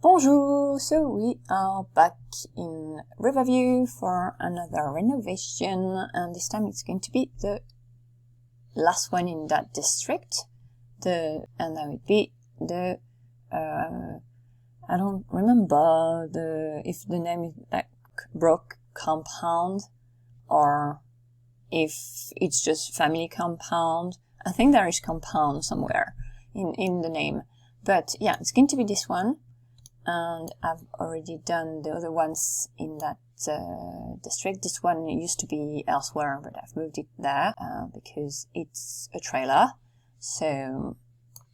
Bonjour! So we are back in Riverview for another renovation, and this time it's going to be the last one in that district. And that would be the I don't remember if the name is like Brook Compound or if it's just family compound. I think there is compound somewhere in the name, but yeah, it's going to be this one. And I've already done the other ones in that district. This one used to be elsewhere, but I've moved it there because it's a trailer. So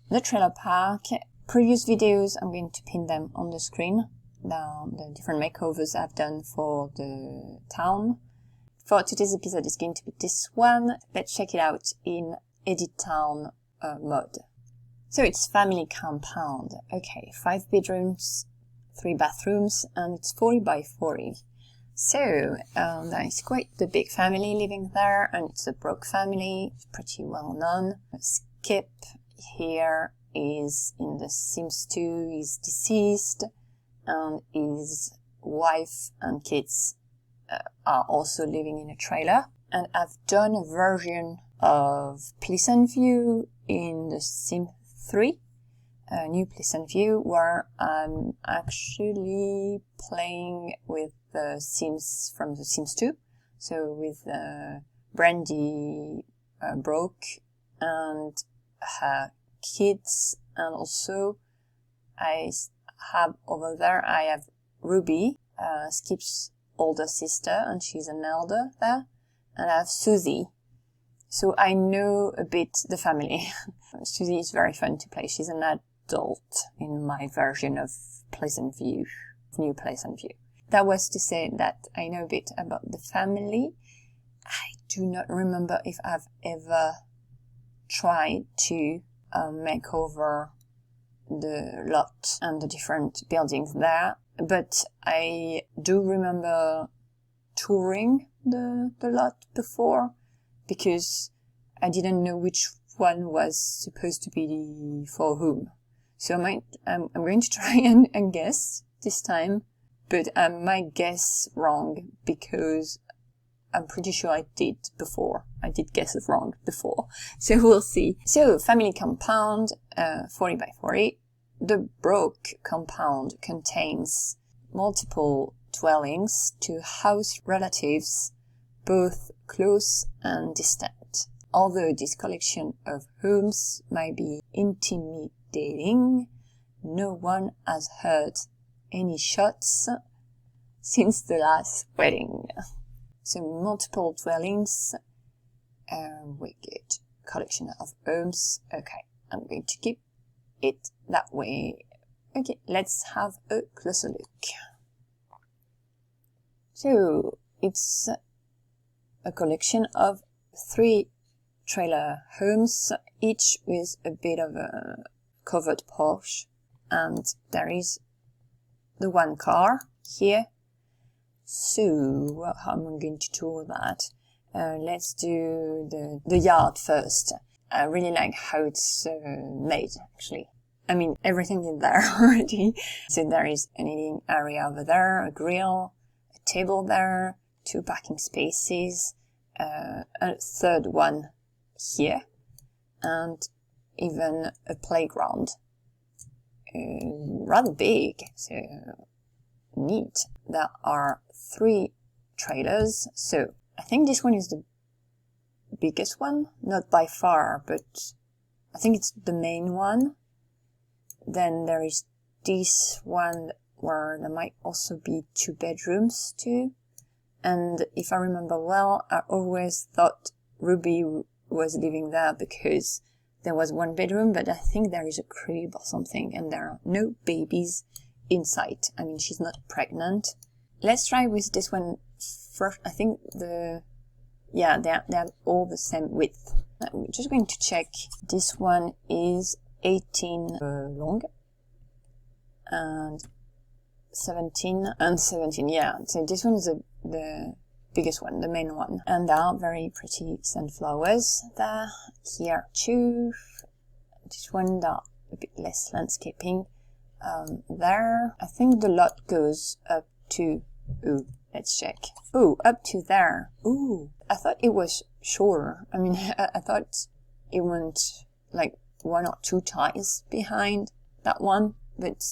the trailer park, previous videos, I'm going to pin them on the screen. Now the different makeovers I've done for the town. For today's episode is going to be this one. Let's check it out in Edit Town mode. So it's family compound. Okay, 5 bedrooms, 3 bathrooms, and it's 40 by 40. So that is quite the big family living there, and it's a Brook family. It's pretty well known. Skip here is in the SIMS 2, is deceased, and his wife and kids are also living in a trailer. And I've done a version of Pleasant View in the SIMS 3, New Pleasant View, where I'm actually playing with the Sims from the Sims 2. So with Brandy Brooke and her kids, and also I have over there, I have Ruby, Skip's older sister, and she's an elder there, and I have Susie. So I know a bit the family. Susie is very fun to play. She's an adult in my version of Pleasant View, New Pleasant View. That was to say that I know a bit about the family. I do not remember if I've ever tried to make over the lot and the different buildings there, but I do remember touring the lot before, because I didn't know which one was supposed to be for whom. So I'm going to try and guess this time, but I might guess wrong because I'm pretty sure I did before. I did guess it wrong before. So we'll see. So family compound, 40 by 40. The Brook compound contains multiple dwellings to house relatives, both close and distant. Although this collection of homes might be intimidating, no one has heard any shots since the last wedding. So multiple dwellings, wicked collection of homes. Okay, I'm going to keep it that way. Okay, let's have a closer look. So it's a collection of 3 trailer homes, each with a bit of a covered porch, and there is the one car here. So how am I going to tour that? Let's do the yard first. I really like how it's made, actually. I mean, everything in there already. So there is an eating area over there, a grill, a table there, 2 parking spaces, a third one here, and even a playground. Rather big, so neat. There are 3 trailers, so I think this one is the biggest one, not by far, but I think it's the main one. Then there is this one where there might also be 2 bedrooms too. And if I remember well, I always thought Ruby was living there because there was 1 bedroom, but I think there is a crib or something, and there are no babies inside. I mean, she's not pregnant. Let's try with this one first. I think they're all the same width. I'm just going to check. This one is 18 long and 17 and 17. Yeah, so this one is the biggest one, the main one. And there are very pretty sunflowers there. Here too. This one, there are a bit less landscaping. there. I think the lot goes up to, ooh, let's check. Ooh, up to there. Ooh, I thought it was shorter. I mean, I thought it went like 1 or 2 tiles behind that one, but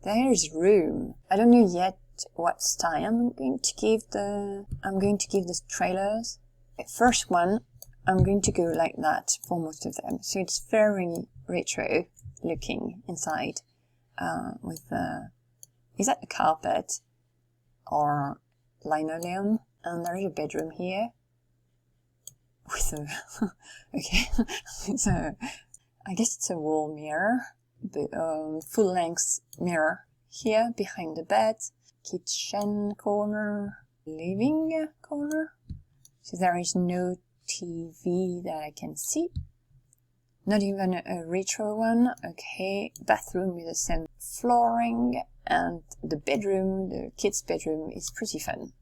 there's room. I don't know yet what style I'm going to give the trailers. First one, I'm going to go like that for most of them. So it's very retro looking inside, with is that a carpet or linoleum? And there is a bedroom here with a okay, it's a, I guess it's a wall mirror, but full length mirror here behind the bed. Kitchen corner, living corner. So there is no TV that I can see. Not even a retro one. Okay, bathroom with the same flooring, and the bedroom, the kids' bedroom, is pretty fun.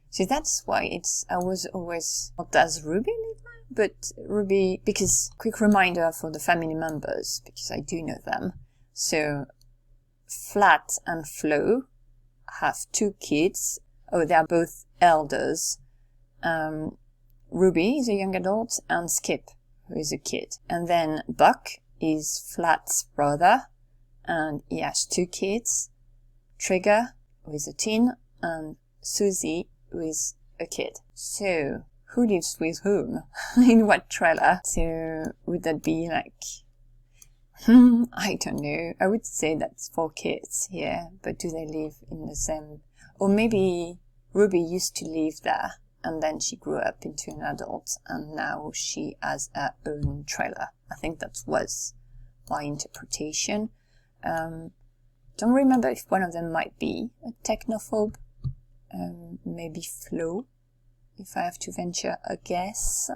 So that's why I was always, does Ruby live there? But Ruby, because, quick reminder for the family members, because I do know them. So, Flat and Flo have 2 kids. Oh, they are both elders. Ruby is a young adult, and Skip, who is a kid. And then Buck is Flat's brother, and he has 2 kids. Trigger, who is a teen, and Susie, who is a kid. So, who lives with whom? In what trailer? So, would that be like, I don't know. I would say that's 4 kids here, but do they live in the same? Or maybe Ruby used to live there, and then she grew up into an adult, and now she has her own trailer. I think that was my interpretation. Don't remember if one of them might be a technophobe. Maybe Flo, if I have to venture a guess.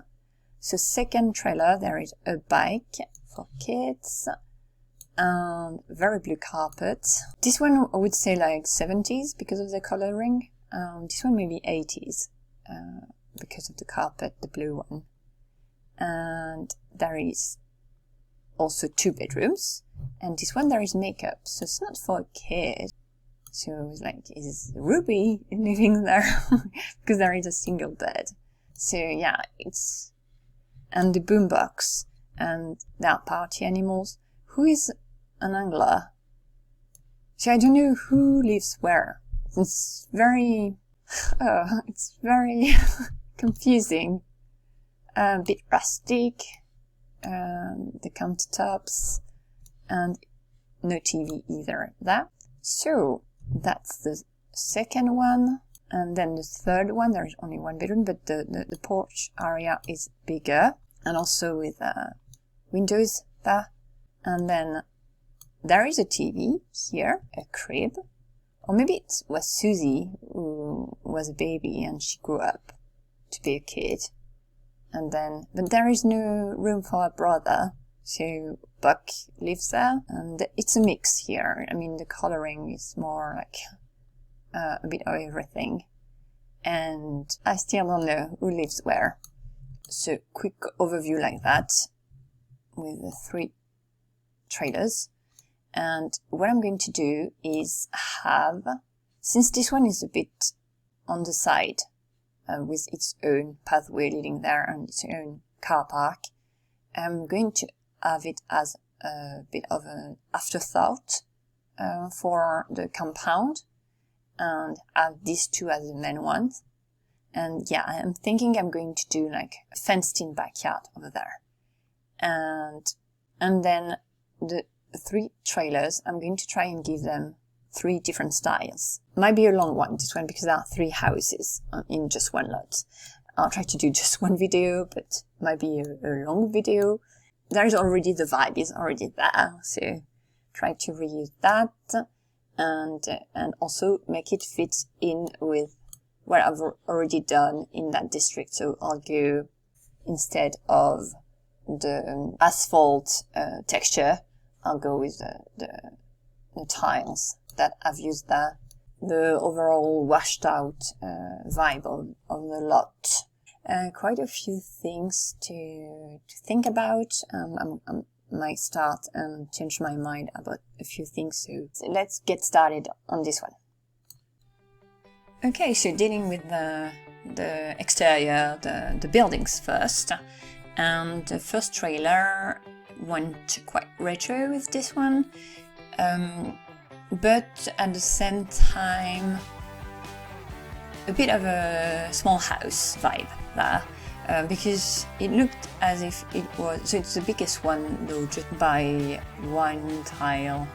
So second trailer, there is a bike for kids, and very blue carpet. This one I would say like 70s because of the coloring. This one maybe 80s because of the carpet, the blue one. And there is also 2 bedrooms, and this one there is makeup, so it's not for a kid. So it's like, is Ruby living there? Because there is a single bed. So yeah, it's, and the boombox, and there are party animals. Who is an angler? So I don't know who lives where. It's very, confusing. A bit rustic. The countertops, and no TV either there. So that's the second one, and then the third one, there is only 1 bedroom, but the porch area is bigger, and also with windows there. And then there is a TV here, a crib, or maybe it was Susie who was a baby and she grew up to be a kid. And then, but there is no room for a brother, so Buck lives there, and it's a mix here. I mean, the coloring is more like a bit of everything, and I still don't know who lives where. So quick overview like that with the 3 trailers. And what I'm going to do is have, since this one is a bit on the side, with its own pathway leading there and its own car park, I'm going to have it as a bit of an afterthought for the compound, and have these 2 as the main ones. And yeah, I'm thinking I'm going to do like a fenced-in backyard over there. And then the 3 trailers, I'm going to try and give them 3 different styles. Might be a long one, this one, because there are 3 houses in just one lot. I'll try to do just one video, but might be a long video. There is already, the vibe is already there, so try to reuse that, and also make it fit in with what I've already done in that district. So I'll go, instead of the asphalt texture, I'll go with the tiles that I've used there. The overall washed out vibe of the lot. Quite a few things to think about. I'm might start and change my mind about a few things. So let's get started on this one. Okay, so dealing with the exterior, the buildings first. And the first trailer went quite retro with this one, but at the same time a bit of a small house vibe there, because it looked as if it was, so it's the biggest one though, just by one tile,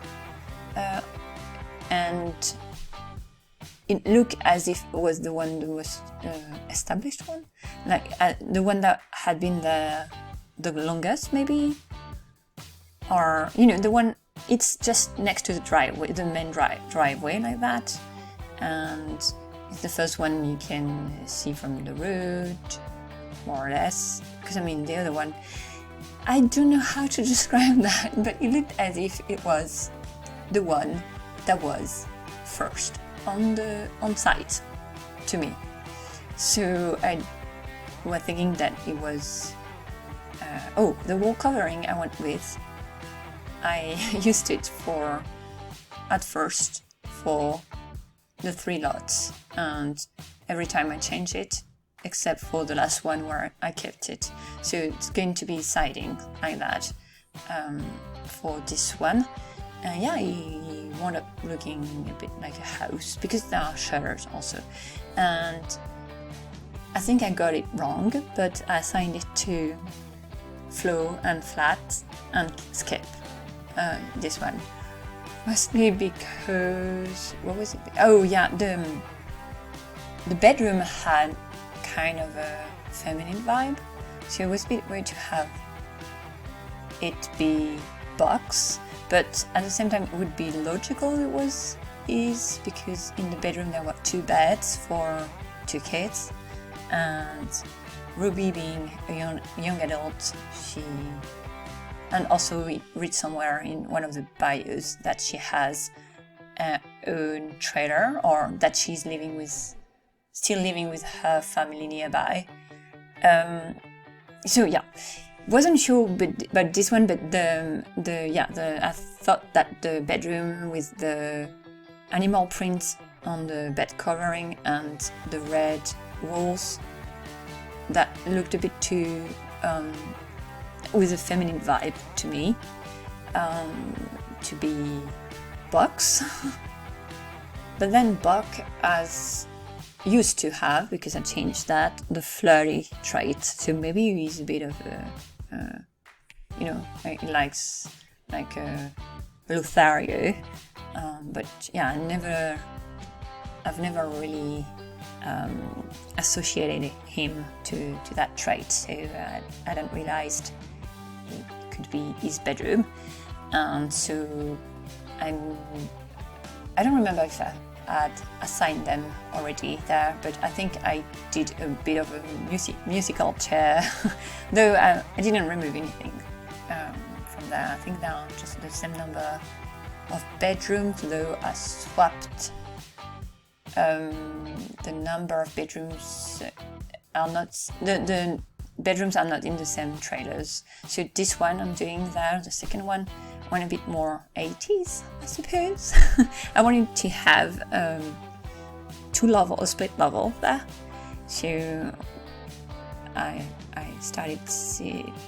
and it looked as if it was the one, the most established one, like the one that had been there the longest maybe, or you know, the one, it's just next to the driveway, the main driveway like that, and it's the first one you can see from the road, more or less, because I mean the other one, I don't know how to describe that, but it looked as if it was the one that was first on site to me. So I was thinking that it was the wall covering I went with, I used it at first for the 3 lots, and every time I change it, except for the last one where I kept it. So it's going to be siding like that for this one. Yeah, he wound up looking a bit like a house because there are shutters also. And I think I got it wrong, but I assigned it to flow and flat and skip. This one. Mostly because, what was it? Oh yeah, the bedroom had kind of a feminine vibe, so it was a bit weird to have it be box, but at the same time it would be logical is because in the bedroom there were 2 beds for 2 kids, and Ruby being a young adult, and also we read somewhere in one of the bios that she has a trailer, or that she's still living with her family nearby. So yeah, wasn't sure but this one, but I thought that the bedroom with the animal print on the bed covering and the red walls, that looked a bit too with a feminine vibe to me, to be box. But then Buck as used to have, because I changed that, the flirty trait. So maybe he's a bit of a, he likes like a Lothario. But yeah, I've never really associated him to that trait. So I hadn't realized it could be his bedroom. And so I don't remember if I had assigned them already there, but I think I did a bit of a musical chair, though I didn't remove anything from there. I think they are just the same number of bedrooms, though I swapped the number of bedrooms are not, the bedrooms are not in the same trailers. So this one I'm doing there, the second one, went a bit more 80s, I suppose. I wanted to have 2 level, a split level there. So I started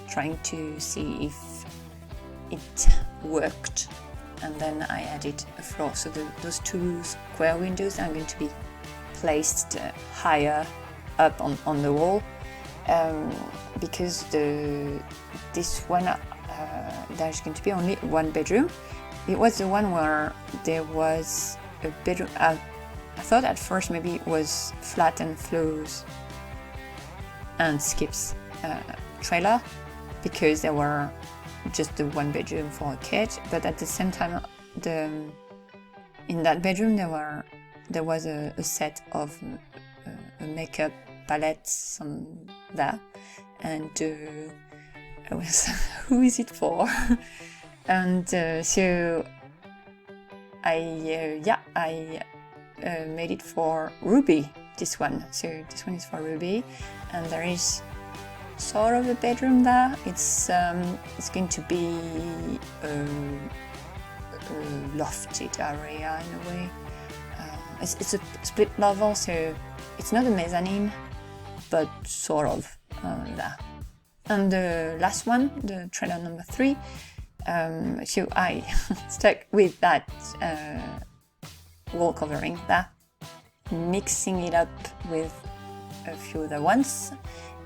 trying to see if it worked, and then I added a floor. So those 2 square windows are going to be placed higher up on the wall, because this one there's going to be only 1 bedroom. It was the one where there was a bedroom. I thought at first maybe it was flat and flows and skips trailer, because there were just the 1 bedroom for a kid, but at the same time in that bedroom there was a set of a makeup palette there, and I was who is it for? And so I made it for Ruby, this one. So this one is for Ruby, and there is sort of a bedroom there. It's going to be a lofted area in a way. It's a split level, so it's not a mezzanine, but sort of there. And the last one, the trailer number 3, so I stuck with that wall covering there, mixing it up with a few other ones,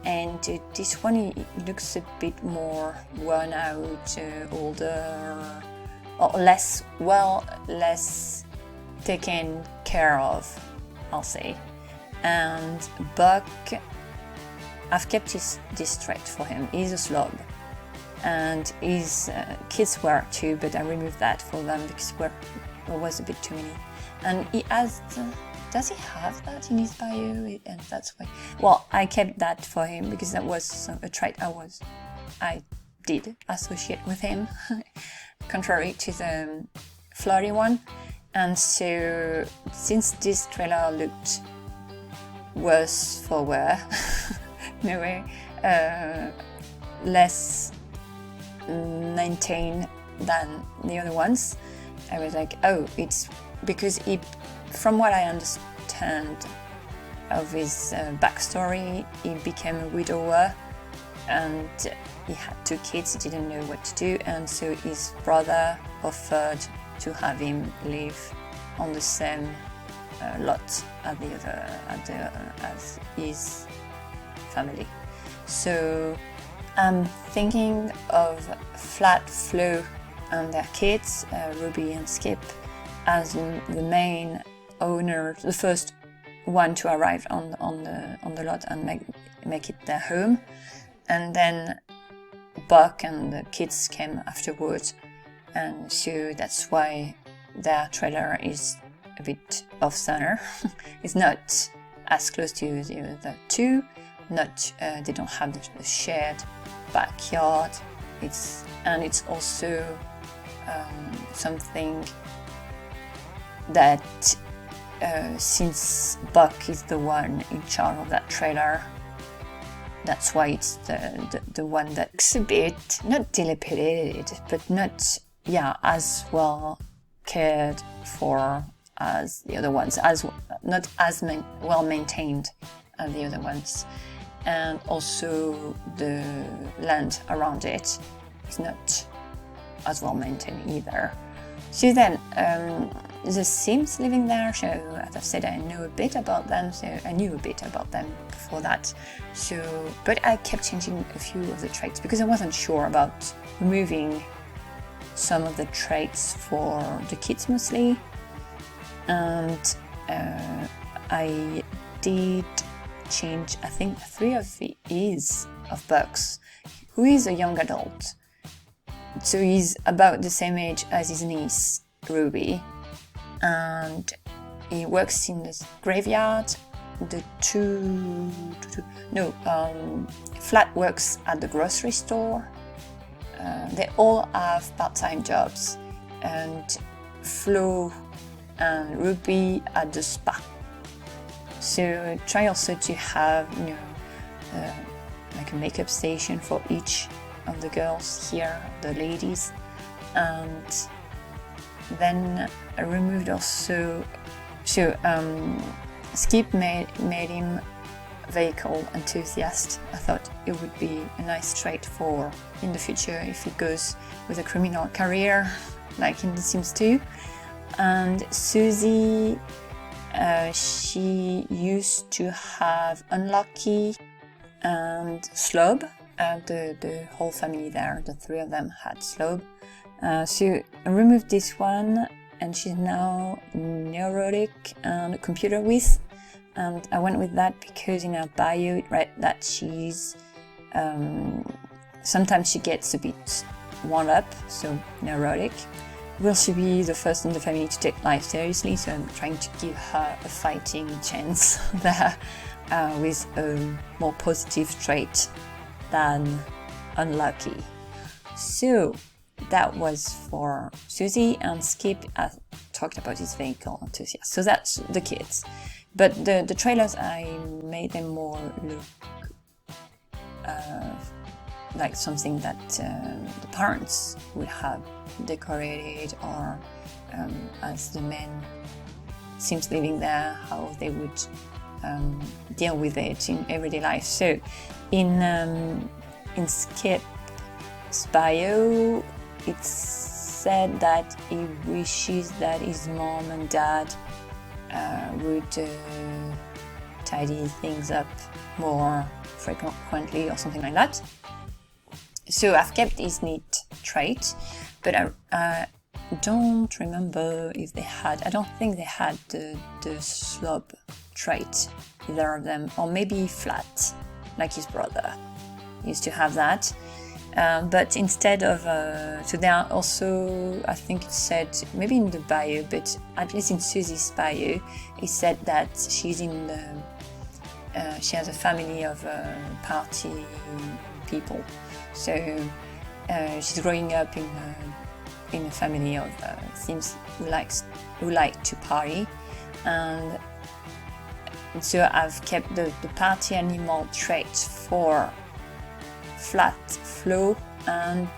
and this one it looks a bit more worn out, older, or less taken care of, I'll say. And Buck, I've kept this trait for him. He's a slob, and his kids were too, but I removed that for them because there was a bit too many. And he has, does he have that in his bio? And that's why. Well, I kept that for him because that was a trait I did associate with him, contrary to the flirty one. And so, since this trailer looked worse for wear, in a way, less maintained than the other ones, I was like, oh, it's because from what I understand of his backstory, he became a widower and he had 2 kids, he didn't know what to do, and so his brother offered to have him live on the same lot as his family. So I'm thinking of Flat, Flo and their kids, Ruby and Skip, as the main owners, the first one to arrive on the lot and make it their home, and then Buck and the kids came afterwards, and so that's why their trailer is a bit off center. It's not as close to the other 2. They don't have the shared backyard. It's also something that since Buck is the one in charge of that trailer, that's why it's the one that's a bit not dilapidated, but not as well cared for as the other ones, not as well maintained as the other ones. And also the land around it is not as well maintained either. So then, the SIMS living there, so as I've said, I know a bit about them, so I knew a bit about them before that. So, but I kept changing a few of the traits because I wasn't sure about removing some of the traits for the kids mostly. And I did change, I think, 3 of Buck's, who is a young adult. So he's about the same age as his niece, Ruby, and he works in the graveyard. Flat works at the grocery store. They all have part-time jobs, and Flo and Ruby at the spa. So try also to have, like a makeup station for each of the girls here, the ladies. And then I removed also, Skip made him vehicle enthusiast. I thought it would be a nice trait for in the future if he goes with a criminal career like in The Sims 2. And Susie, she used to have unlucky and slob. The whole family there, the 3 of them had slob. So I removed this one, and she's now neurotic and computer whiz. And I went with that because in her bio it read that she's sometimes she gets a bit wound up, so neurotic. Will she be the first in the family to take life seriously? So I'm trying to give her a fighting chance there with a more positive trait than unlucky. So that was for Susie, and Skip talked about his vehicle enthusiast. So that's the kids. But the trailers, I made them more look like something that the parents would have decorated, or as the men seems living there, how they would deal with it in everyday life. So in Skip's bio, it's said that he wishes that his mom and dad would tidy things up more frequently or something like that. So I've kept his neat trait, but I don't remember if they had, I don't think they had the slob trait, either of them, or maybe flat, like his brother used to have that. But instead of, so there are also, I think it said, maybe in the bio, but at least in Susie's bio, it said that she's in the, she has a family of party people. So she's growing up in a family of SIMS who like to party, and so I've kept the party animal trait for Flat, Flo, and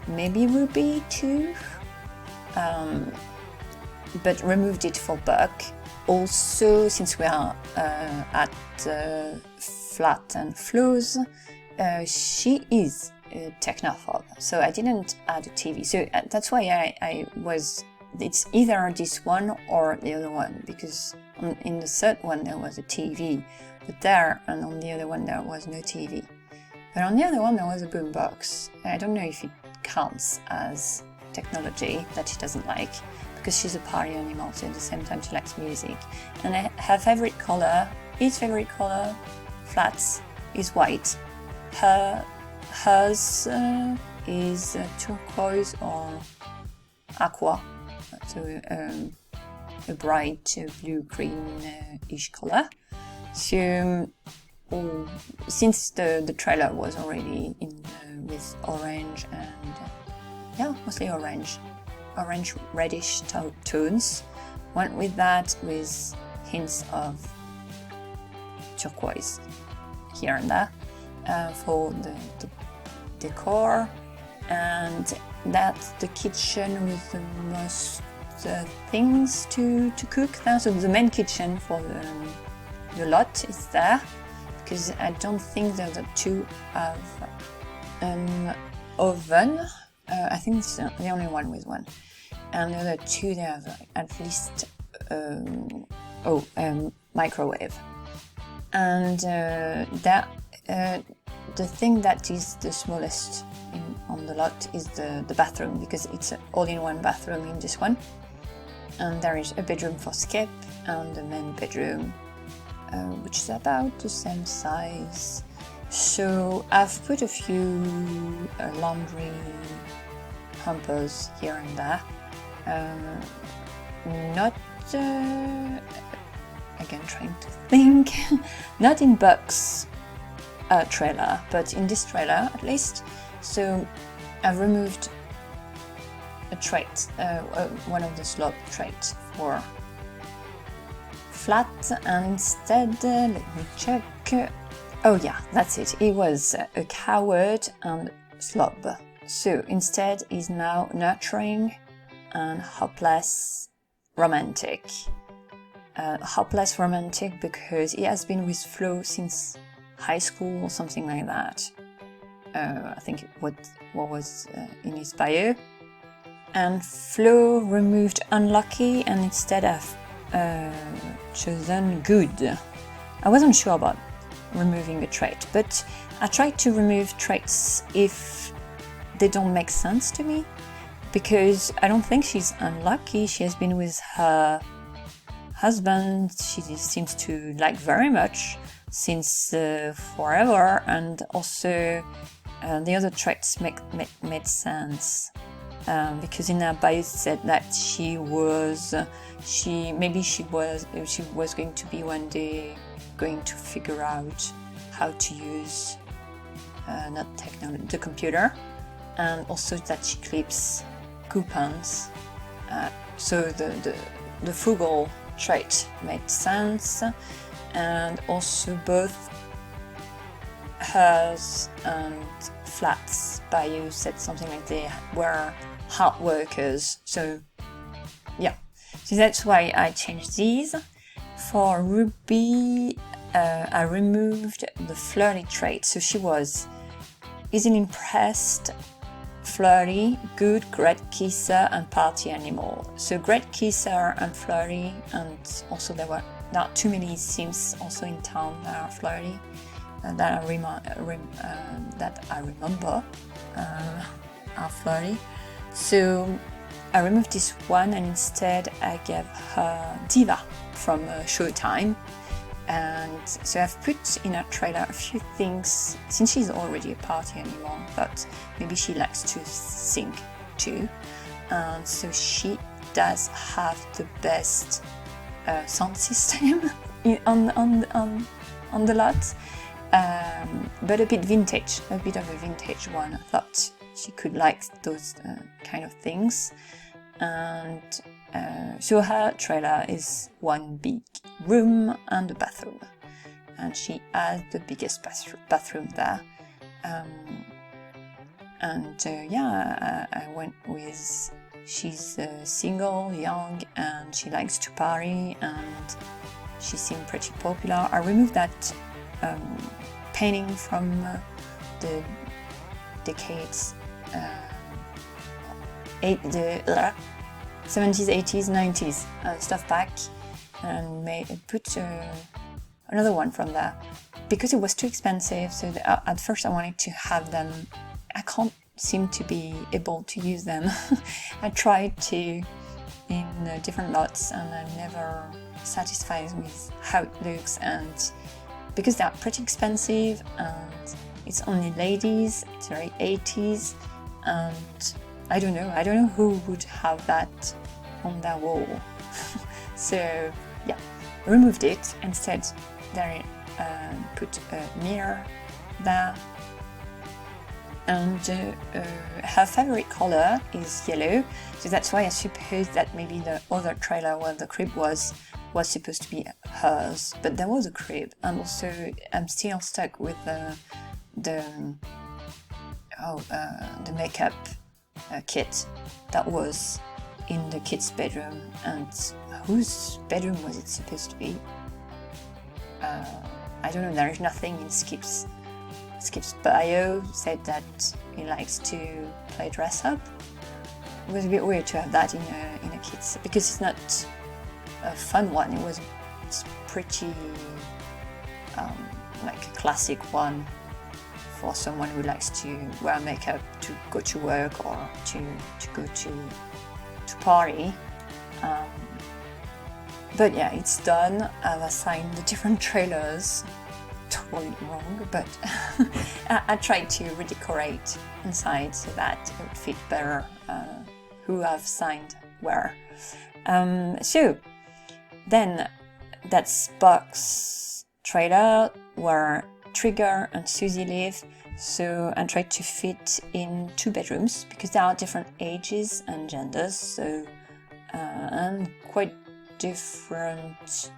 maybe Ruby too, but removed it for Buck. Also, since we are at Flat and Flo's, she is a technophobe, so I didn't add a TV. So that's why I was, it's either this one or the other one, because in the third one there was a TV, but there, and on the other one there was no TV. But on the other one there was a boombox. I don't know if it counts as technology that she doesn't like, because she's a party animal, so at the same time she likes music. And her favorite color, his favorite color, Flats, is white. Hers is turquoise or aqua, so a bright blue-green-ish color. So since the trailer was already in with orange and yeah, mostly orange reddish tones, went with that with hints of turquoise here and there for the decor. And that's the kitchen with the most things to cook there. So the main kitchen for the lot is there, because I don't think the other two have an oven. I think it's the only one with one. And the other two, they have at least microwave. And the thing that is the smallest on the lot is the bathroom, because it's an all-in-one bathroom in this one. And there is a bedroom for Skip and the main bedroom, which is about the same size. So I've put a few laundry hampers here and there. Not, again trying to think, not in Buck's trailer, but in this trailer at least. So I've removed a trait, one of the slope traits for Flat, and instead, let me check. Oh yeah, that's it. He was a coward and slob. So instead, he's now nurturing and hopeless romantic. Hopeless romantic because he has been with Flo since high school or something like that. I think what was in his bio. And Flo removed unlucky, and instead I've chosen good. I wasn't sure about removing a trait, but I tried to remove traits if they don't make sense to me, because I don't think she's unlucky. She has been with her husband she seems to like very much since forever, and also the other traits made sense. Because in her bio it said that she was going to be one day going to figure out how to use the computer, and also that she clips coupons. So the frugal trait made sense, and also both hers and Flat's bio said something like they were hard workers. So yeah, so that's why I changed these. For Ruby, I removed the flirty trait. So she was easily impressed, flirty, good, great kisser, and party animal. So great kisser and flirty, and also there are too many Sims also in town that are flirty, that I remember are flirty. So I removed this one, and instead I gave her Diva from Showtime. And so I've put in her trailer a few things, since she's already a party animal, but maybe she likes to sing too. And so she does have the best sound system on the lot, but a bit vintage, a bit of a vintage one. I thought she could like those kind of things. And so her trailer is one big room and a bathroom, and she has the biggest bathroom there. I went with, she's single, young, and she likes to party, and she seemed pretty popular. I removed that painting from the decades, 70s, 80s, 90s stuff back, and put another one from there because it was too expensive. So at first I wanted to have them. I can't seem to be able to use them. I tried to in different lots, and I'm never satisfied with how it looks, and because they are pretty expensive and it's only ladies, it's very 80s, and I don't know who would have that on their wall. So yeah, removed it. Instead, there put a mirror there. And her favorite color is yellow, so that's why I suppose that maybe the other trailer where the crib was supposed to be hers, but there was a crib. And also I'm still stuck with the makeup kit that was in the kids' bedroom, and whose bedroom was it supposed to be? I don't know, there is nothing in Skip's bio said that he likes to play dress up. It was a bit weird to have that in a kids, because it's not a fun one. It's pretty like a classic one for someone who likes to wear makeup to go to work or to go to party. But yeah, it's done. I've assigned the different trailers. Totally wrong, but I tried to redecorate inside so that it would fit better who I've signed where. So then that's box trailer where Trigger and Susie live. So I tried to fit in 2 bedrooms because there are different ages and genders, so and quite different.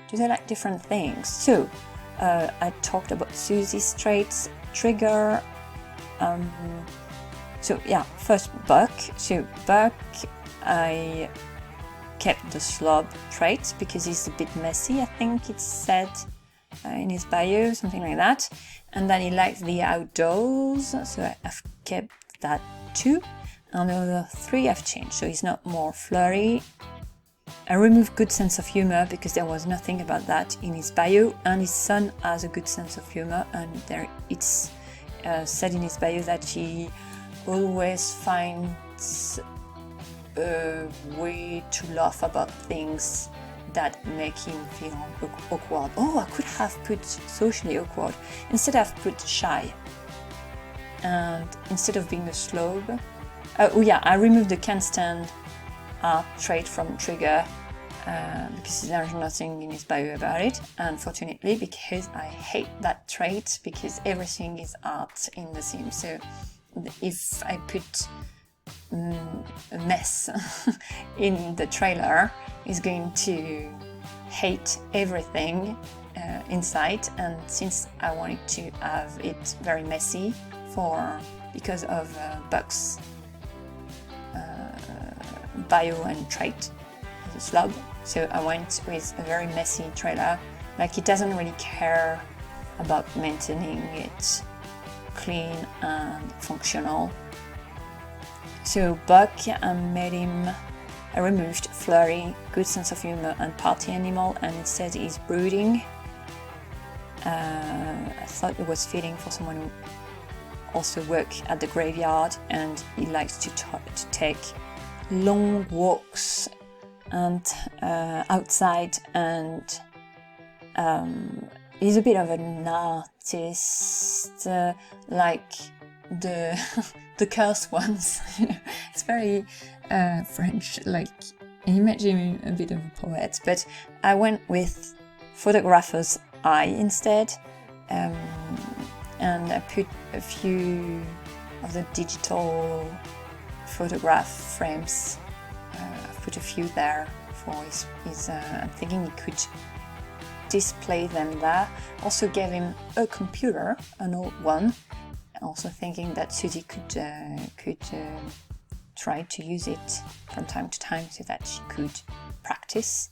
Do they like different things? So I talked about Susie's traits, Trigger. So yeah, first Buck. So Buck, I kept the slob trait because he's a bit messy, I think it said in his bio, something like that. And then he likes the outdoors, so I've kept that too. And the other 3 I've changed, so he's not more flirty. I removed good sense of humor because there was nothing about that in his bio, and his son has a good sense of humor, and it's said in his bio that he always finds a way to laugh about things that make him feel awkward. Oh, I could have put socially awkward. Instead I've put shy. And instead of being a slob, I removed the can't stand art trait from Trigger because there's nothing in his bio about it, unfortunately, because I hate that trait because everything is art in The Sims. So if I put a mess in the trailer, he's going to hate everything inside, and since I wanted to have it very messy because of Buck's bio and trait as a slob, so I went with a very messy trailer. Like, he doesn't really care about maintaining it clean and functional. So Buck, I removed flirty, good sense of humor and party animal, and instead he's brooding. I thought it was fitting for someone who also works at the graveyard, and he likes to take long walks and outside, and he's a bit of an artist, like the the cursed ones. It's very French, like, imagine him a bit of a poet, but I went with photographer's eye instead, and I put a few of the digital photograph frames. I've put a few there for his I'm thinking he could display them there. Also gave him a computer, an old one, also thinking that Susie could try to use it from time to time so that she could practice.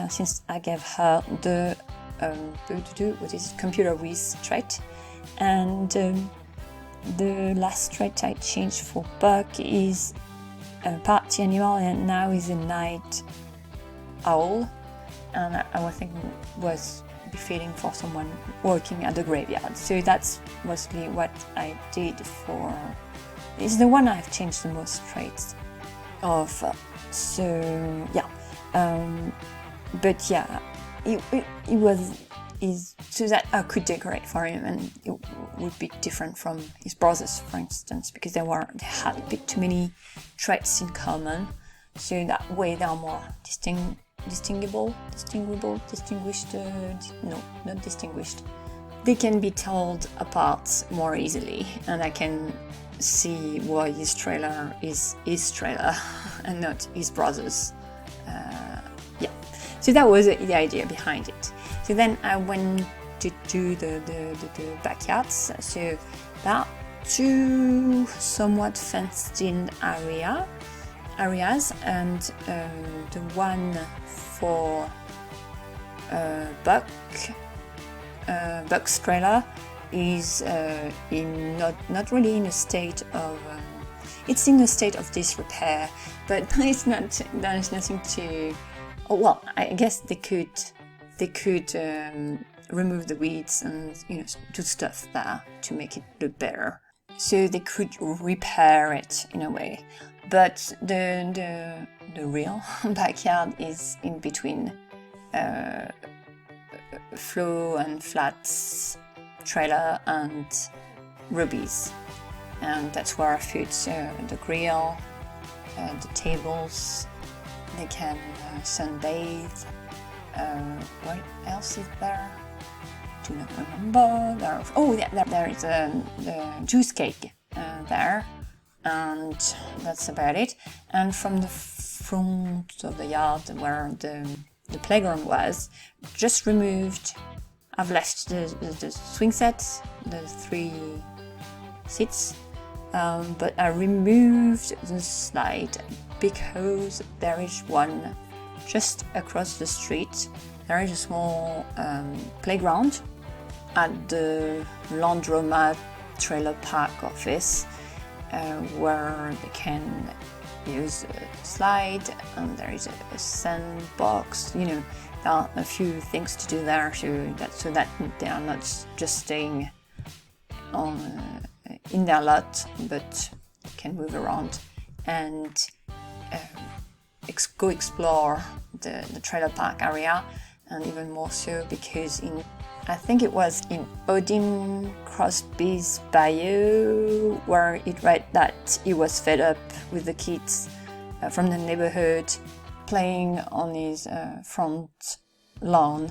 Since I gave her the computer whiz trait, and the last trait I changed for Buck is a party animal, and now is a night owl, and I was thinking was befitting for someone working at the graveyard. So that's mostly what I did for. It's the one I've changed the most traits of. So yeah, but yeah, so that I could decorate for him, and it would be different from his brothers, for instance, because they had a bit too many traits in common. So that way they are more not distinguished. They can be told apart more easily, and I can see why his trailer is his trailer and not his brother's. So that was the idea behind it. So then I went to do the backyards. So there are two somewhat fenced-in areas, and the one for Buck's trailer is not really in a state of. It's in a state of disrepair, but it's not. There is nothing to. Oh, well, I guess they could remove the weeds and do stuff there to make it look better. So they could repair it in a way, but the real backyard is in between Flo and Flat's trailer and Ruby's, and that's where I put the grill, the tables. They can sunbathe. What else is there? Do not remember. There is the juice cake there, and that's about it. And from the front of the yard where the playground was, just removed. I've left the swing sets, the 3 seats, but I removed the slide because there is one just across the street. There is a small playground at the laundromat trailer park office where they can use a slide, and there is a sandbox. There are a few things to do there, so that they are not just staying in their lot, but can move around and go explore the trailer park area, and even more so because I think it was in Odin Crosby's bio where it read that he was fed up with the kids from the neighborhood playing on his front lawn.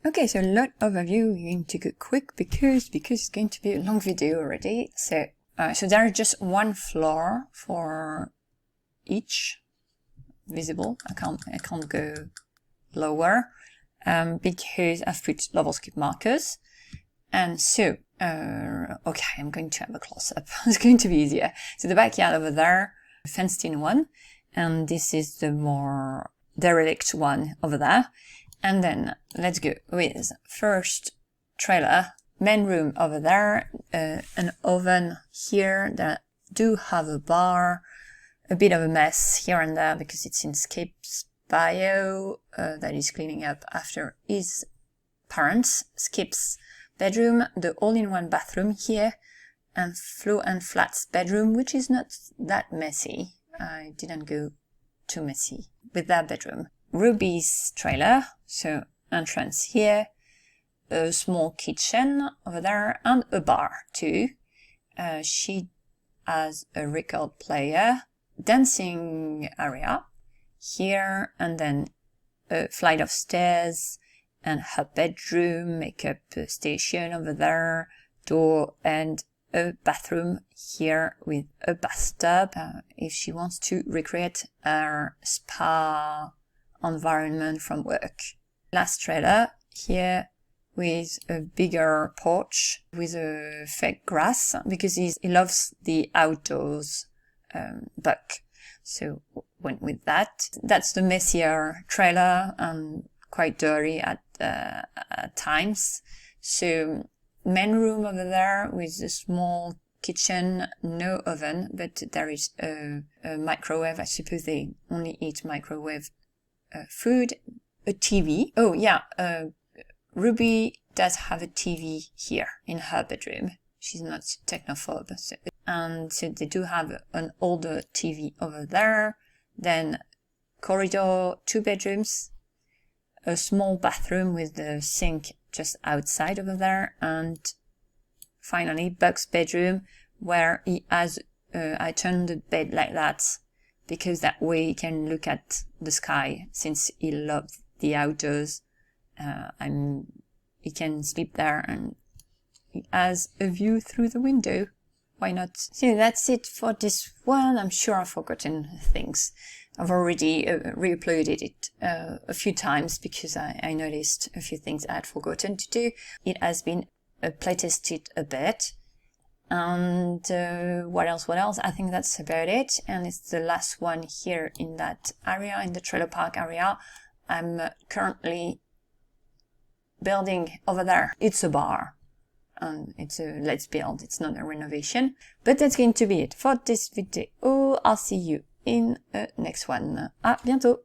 Okay, so a lot overview. We're going to go quick because it's going to be a long video already. So there is just one floor for each visible. I can't go lower because I've put level skip markers. And so, okay, I'm going to have a close-up. It's going to be easier. So the backyard over there, fenced-in one, and this is the more derelict one over there. And then let's go with first trailer, main room over there, an oven here that do have a bar, a bit of a mess here and there because it's in Skip's bio that is cleaning up after his parents. Skip's bedroom, the all-in-one bathroom here, and Flo and Flat's bedroom, which is not that messy. I didn't go too messy with that bedroom. Ruby's trailer, so entrance here, a small kitchen over there, and a bar too. She has a record player, dancing area here, and then a flight of stairs, and her bedroom, makeup station over there, door, and a bathroom here with a bathtub if she wants to recreate her spa environment from work. Last trailer here with a bigger porch with a fake grass because he loves the outdoors buck. So went with that. That's the messier trailer and quite dirty at times. So main room over there with a small kitchen, no oven, but there is a microwave. I suppose they only eat microwave food, a TV. Oh yeah, Ruby does have a TV here in her bedroom. She's not technophobe. And so they do have an older TV over there. Then corridor, 2 bedrooms, a small bathroom with the sink just outside over there. And finally, Buck's bedroom where he has, I turned the bed like that because that way he can look at the sky since he loves the outdoors. He can sleep there and he has a view through the window. Why not? So that's it for this one. I'm sure I've forgotten things. I've already re-uploaded it a few times because I noticed a few things I had forgotten to do. It has been playtested a bit. And what else? I think that's about it. And it's the last one here in that area, in the trailer park area. I'm currently building over there. It's a bar. And it's a let's build. It's not a renovation. But that's going to be it for this video. I'll see you in the next one. À bientôt!